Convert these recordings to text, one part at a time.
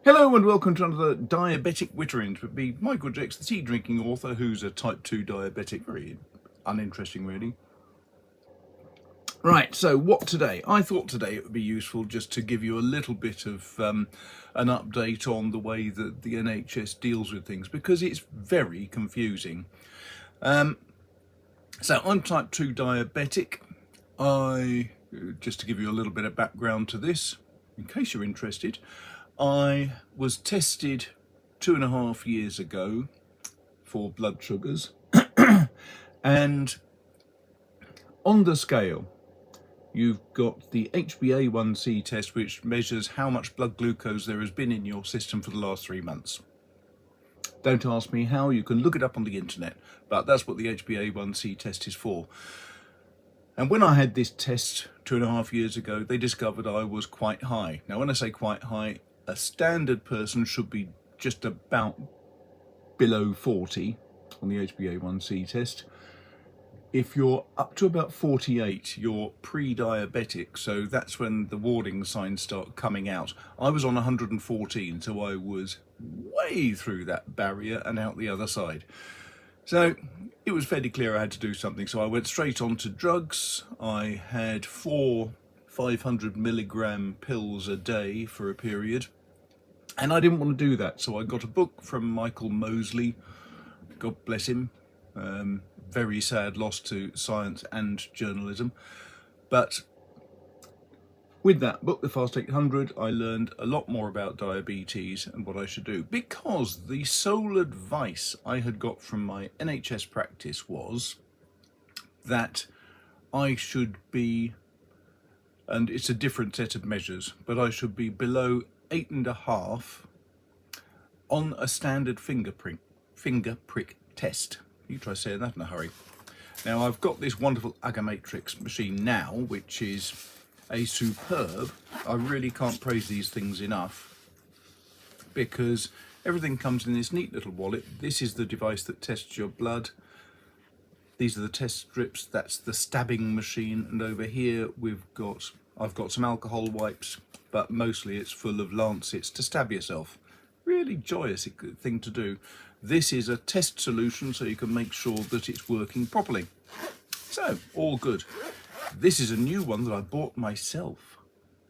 Hello and welcome to another Diabetic Witterings with me, Michael Jex, the tea drinking author who's a type 2 diabetic. Very uninteresting really. Right, so what today? I thought today it would be useful just to give you a little bit of an update on the way that the NHS deals with things, because it's very confusing. So I'm type 2 diabetic. Just to give you a little bit of background to this, in case you're interested, I was tested 2.5 years ago for blood sugars, and on the scale you've got the HbA1c test, which measures how much blood glucose there has been in your system for the last 3 months. Don't ask me how, you can look it up on the internet, but that's what the HbA1c test is for. And when I had this test 2.5 years ago, they discovered I was quite high. Now when I say quite high, a standard person should be just about below 40 on the HbA1c test. If you're up to about 48, you're pre-diabetic, so that's when the warning signs start coming out. I was on 114, so I was way through that barrier and out the other side. So it was fairly clear I had to do something, so I went straight on to drugs. I had 4 500 milligram pills a day for a period, and I didn't want to do that, so I got a book from Michael Mosley, God bless him. Very sad loss to science and journalism, but with that book, The Fast 800, I learned a lot more about diabetes and what I should do, because the sole advice I had got from my NHS practice was that I should be, and it's a different set of measures, but I should be below 8.5 on a standard finger prick test. You try saying that in a hurry. Now I've got this wonderful Agamatrix machine now, which is a superb. I really can't praise these things enough, because everything comes in this neat little wallet. This is the device that tests your blood. These are the test strips. That's the stabbing machine, and over here I've got some alcohol wipes, but mostly it's full of lancets to stab yourself. Really joyous thing to do. This is a test solution, so you can make sure that it's working properly. So all good. This is a new one that I bought myself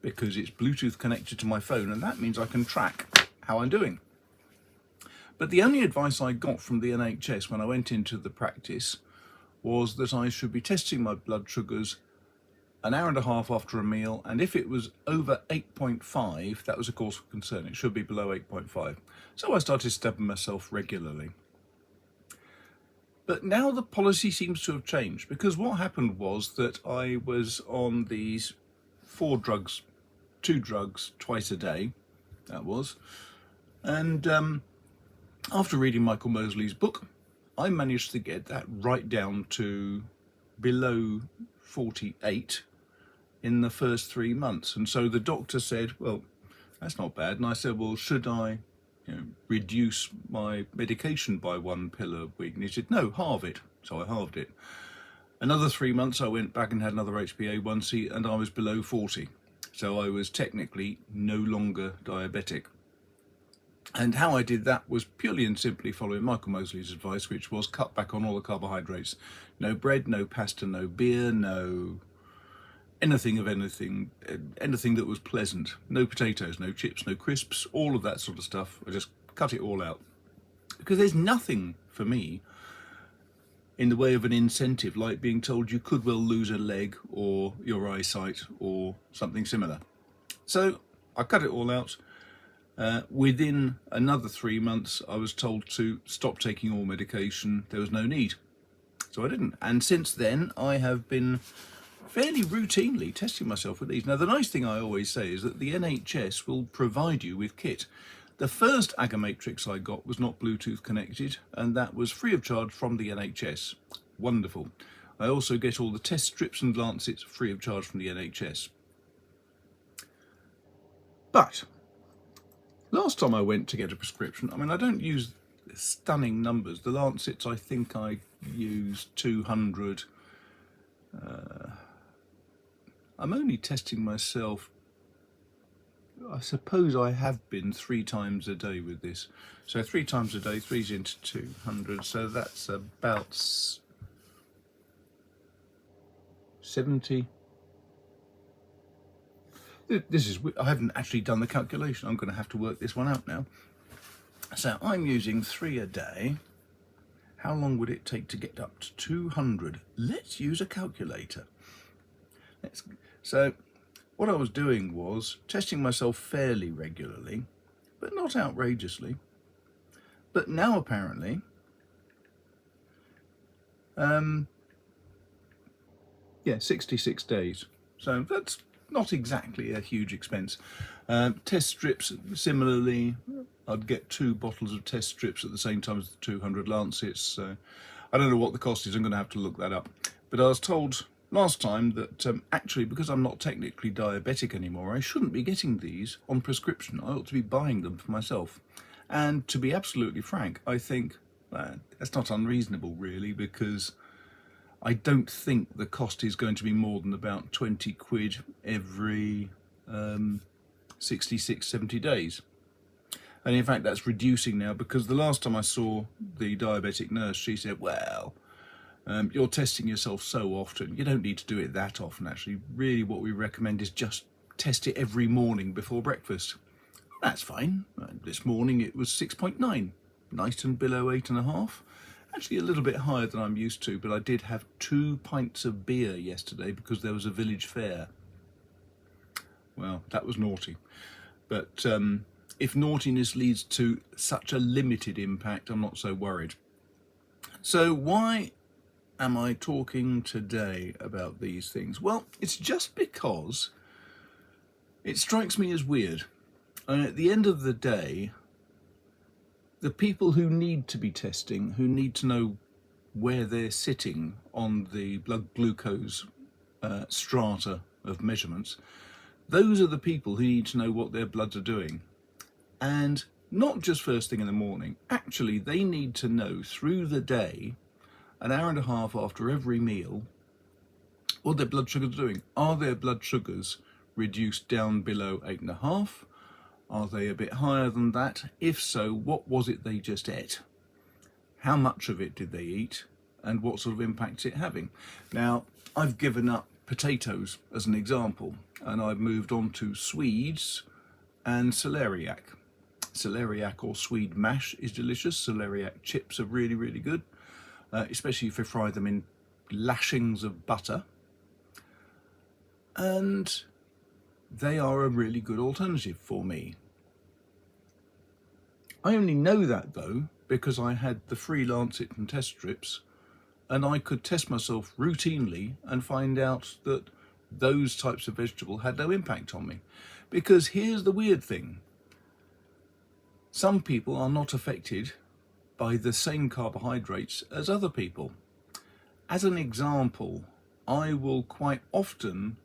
because it's Bluetooth connected to my phone, and that means I can track how I'm doing. But the only advice I got from the NHS when I went into the practice was that I should be testing my blood sugars an hour and a half after a meal, and if it was over 8.5, that was a cause for concern. It should be below 8.5. So I started stabbing myself regularly. But now the policy seems to have changed, because what happened was that I was on these 2 drugs twice a day, that was, and after reading Michael Mosley's book, I managed to get that right down to below 48 in the first 3 months. And so the doctor said, well, that's not bad. And I said, well, should I reduce my medication by 1 pill a week? And he said, no, halve it. So I halved it. Another 3 months I went back and had another HbA1c, and I was below 40. So I was technically no longer diabetic. And how I did that was purely and simply following Michael Mosley's advice, which was cut back on all the carbohydrates. No bread, no pasta, no beer, no anything that was pleasant. No potatoes, no chips, no crisps, all of that sort of stuff. I just cut it all out, because there's nothing for me in the way of an incentive like being told you could well lose a leg or your eyesight or something similar. So I cut it all out. Within another 3 months I was told to stop taking all medication. There was no need, so I didn't. And since then I have been fairly routinely testing myself with these. Now the nice thing I always say is that the NHS will provide you with kit. The first Agamatrix I got was not Bluetooth connected, and that was free of charge from the NHS. Wonderful. I also get all the test strips and lancets free of charge from the NHS. But last time I went to get a prescription, I mean, I don't use stunning numbers. The lancets, I think I used 200. I'm only testing myself, I I suppose I have been 3 times a day with this. So 3 times a day, 3's into 200, so that's about 70. This is, I haven't actually done the calculation. I'm going to have to work this one out now. So I'm using 3 a day. How long would it take to get up to 200? Let's use a calculator. So what I was doing was testing myself fairly regularly, but not outrageously. But now apparently, yeah, 66 days. So that's not exactly a huge expense. Test strips, similarly, I'd get 2 bottles of test strips at the same time as the 200 Lancets. So I don't know what the cost is, I'm going to have to look that up. But I was told last time that actually, because I'm not technically diabetic anymore, I shouldn't be getting these on prescription. I ought to be buying them for myself. And to be absolutely frank, I think that's not unreasonable really, because I don't think the cost is going to be more than about 20 quid every 66, 70 days. And in fact, that's reducing now, because the last time I saw the diabetic nurse, she said, well, you're testing yourself so often, you don't need to do it that often actually. Really what we recommend is just test it every morning before breakfast. That's fine. This morning it was 6.9, nice and below 8.5. Actually a little bit higher than I'm used to, but I did have 2 pints of beer yesterday because there was a village fair. Well, that was naughty. But if naughtiness leads to such a limited impact, I'm not so worried. So why am I talking today about these things? Well, it's just because it strikes me as weird. And at the end of the day, the people who need to be testing, who need to know where they're sitting on the blood glucose strata of measurements, those are the people who need to know what their bloods are doing. And not just first thing in the morning, actually they need to know through the day, an hour and a half after every meal, what their blood sugars are doing. Are their blood sugars reduced down below 8.5? Are they a bit higher than that? If so, what was it they just ate? How much of it did they eat? And what sort of impact is it having? Now, I've given up potatoes as an example, and I've moved on to Swedes and celeriac. Celeriac or Swede mash is delicious. Celeriac chips are really, really good, especially if you fry them in lashings of butter. And they are a really good alternative for me. I only know that though because I had the free Lancet and test strips, and I could test myself routinely and find out that those types of vegetable had no impact on me. Because here's the weird thing. Some people are not affected by the same carbohydrates as other people. As an example, I will quite often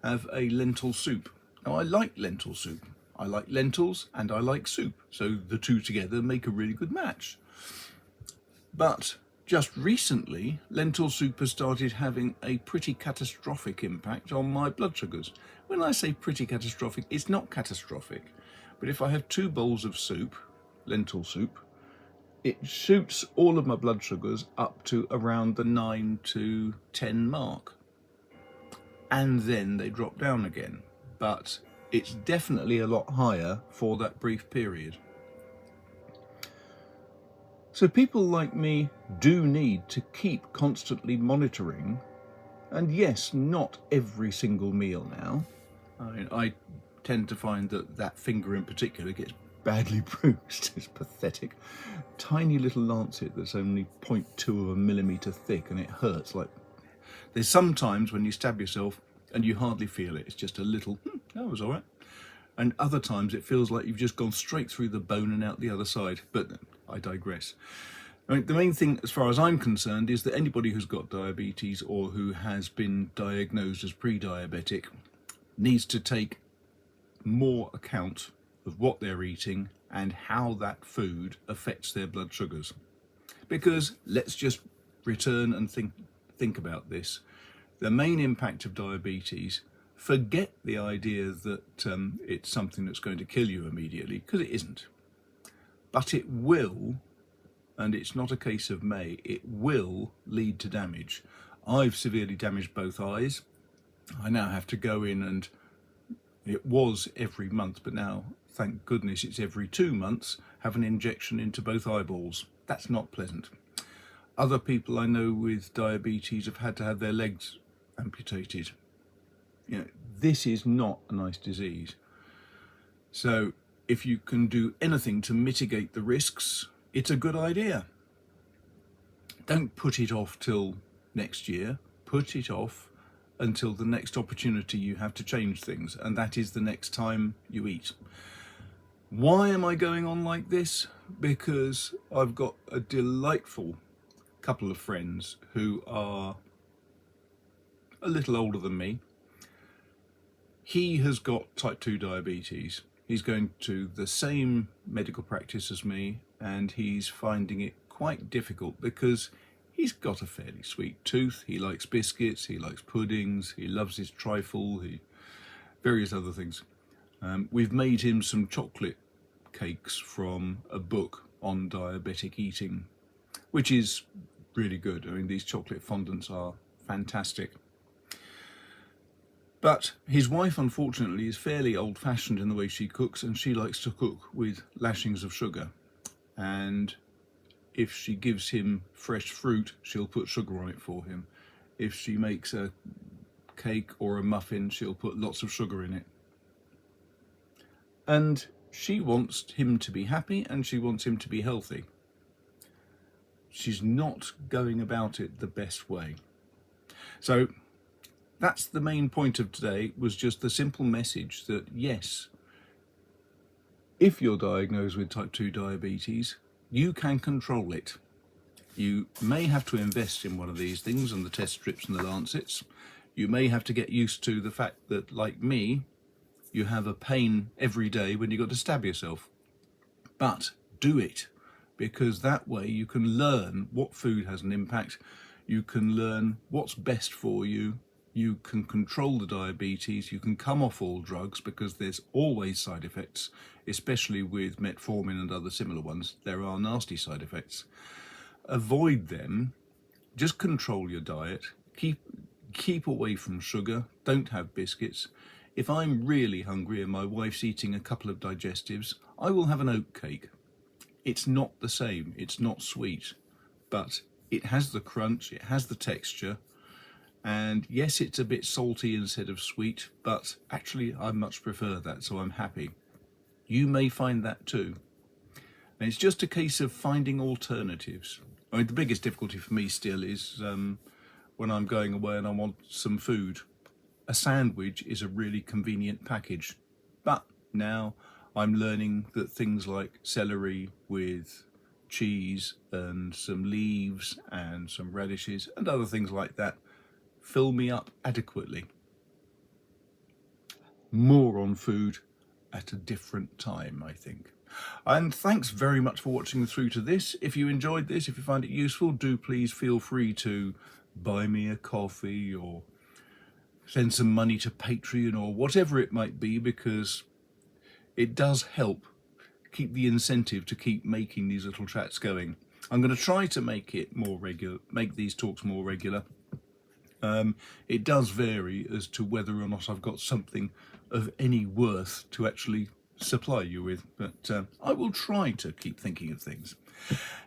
have a lentil soup. Now I like lentil soup. I like lentils and I like soup, so the two together make a really good match. But just recently, lentil soup has started having a pretty catastrophic impact on my blood sugars. When I say pretty catastrophic, it's not catastrophic. But if I have 2 bowls of soup, lentil soup, it shoots all of my blood sugars up to around the 9 to 10 mark. And then they drop down again. But it's definitely a lot higher for that brief period. So people like me do need to keep constantly monitoring, and yes, not every single meal now. I tend to find that finger in particular gets badly bruised. It's pathetic. Tiny little lancet that's only 0.2 of a millimetre thick, and it hurts. Like, there's some times when you stab yourself and you hardly feel it. It's just a little, that was all right. And other times it feels like you've just gone straight through the bone and out the other side. But I digress. I mean, the main thing, as far as I'm concerned, is that anybody who's got diabetes or who has been diagnosed as pre-diabetic needs to take more account of what they're eating and how that food affects their blood sugars. Because let's just return and think about this. The main impact of diabetes forget the idea that it's something that's going to kill you immediately, because it isn't. But it will, and it's not a case of may, it will lead to damage. I've severely damaged both eyes. I now have to go in, and it was every month, but now, thank goodness, it's every 2 months, have an injection into both eyeballs. That's not pleasant. Other people I know with diabetes have had to have their legs amputated. You know, this is not a nice disease. So if you can do anything to mitigate the risks, it's a good idea. Don't put it off till next year. Put it off until the next opportunity you have to change things, and that is the next time you eat. Why am I going on like this? Because I've got a delightful couple of friends who are a little older than me. He has got type 2 diabetes. He's going to the same medical practice as me, and he's finding it quite difficult because he's got a fairly sweet tooth. He likes biscuits, he likes puddings, he loves his trifle, various other things. We've made him some chocolate cakes from a book on diabetic eating, which is really good. I mean, these chocolate fondants are fantastic. But his wife, unfortunately, is fairly old-fashioned in the way she cooks, and she likes to cook with lashings of sugar. And if she gives him fresh fruit, she'll put sugar on it for him. If she makes a cake or a muffin, she'll put lots of sugar in it. And she wants him to be happy, and she wants him to be healthy. She's not going about it the best way. So that's the main point of today, was just the simple message that yes, if you're diagnosed with type 2 diabetes, you can control it. You may have to invest in one of these things and the test strips and the lancets. You may have to get used to the fact that, like me, you have a pain every day when you've got to stab yourself. But do it, because that way you can learn what food has an impact. You can learn what's best for you. You can control the diabetes. You can come off all drugs, because there's always side effects, especially with metformin and other similar ones. There are nasty side effects. Avoid them. Just control your diet. Keep away from sugar. Don't have biscuits. If I'm really hungry and my wife's eating a couple of digestives, I will have an oat cake. It's not the same. It's not sweet, but it has the crunch. It has the texture. And yes, it's a bit salty instead of sweet, but actually I much prefer that, so I'm happy. You may find that too. And it's just a case of finding alternatives. I mean, the biggest difficulty for me still is when I'm going away and I want some food. A sandwich is a really convenient package, but now I'm learning that things like celery with cheese and some leaves and some radishes and other things like that fill me up adequately. More on food at a different time, I think. And thanks very much for watching through to this. If you enjoyed this, if you find it useful, do please feel free to buy me a coffee or send some money to Patreon or whatever it might be, because it does help keep the incentive to keep making these little chats going. I'm going to try to make it more regular, make these talks more regular. It does vary as to whether or not I've got something of any worth to actually supply you with, but I will try to keep thinking of things.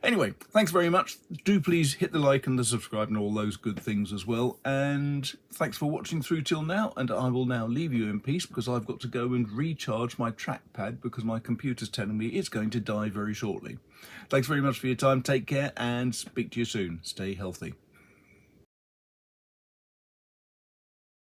Anyway, thanks very much. Do please hit the like and the subscribe and all those good things as well. And thanks for watching through till now. And I will now leave you in peace, because I've got to go and recharge my trackpad, because my computer's telling me it's going to die very shortly. Thanks very much for your time. Take care and speak to you soon. Stay healthy.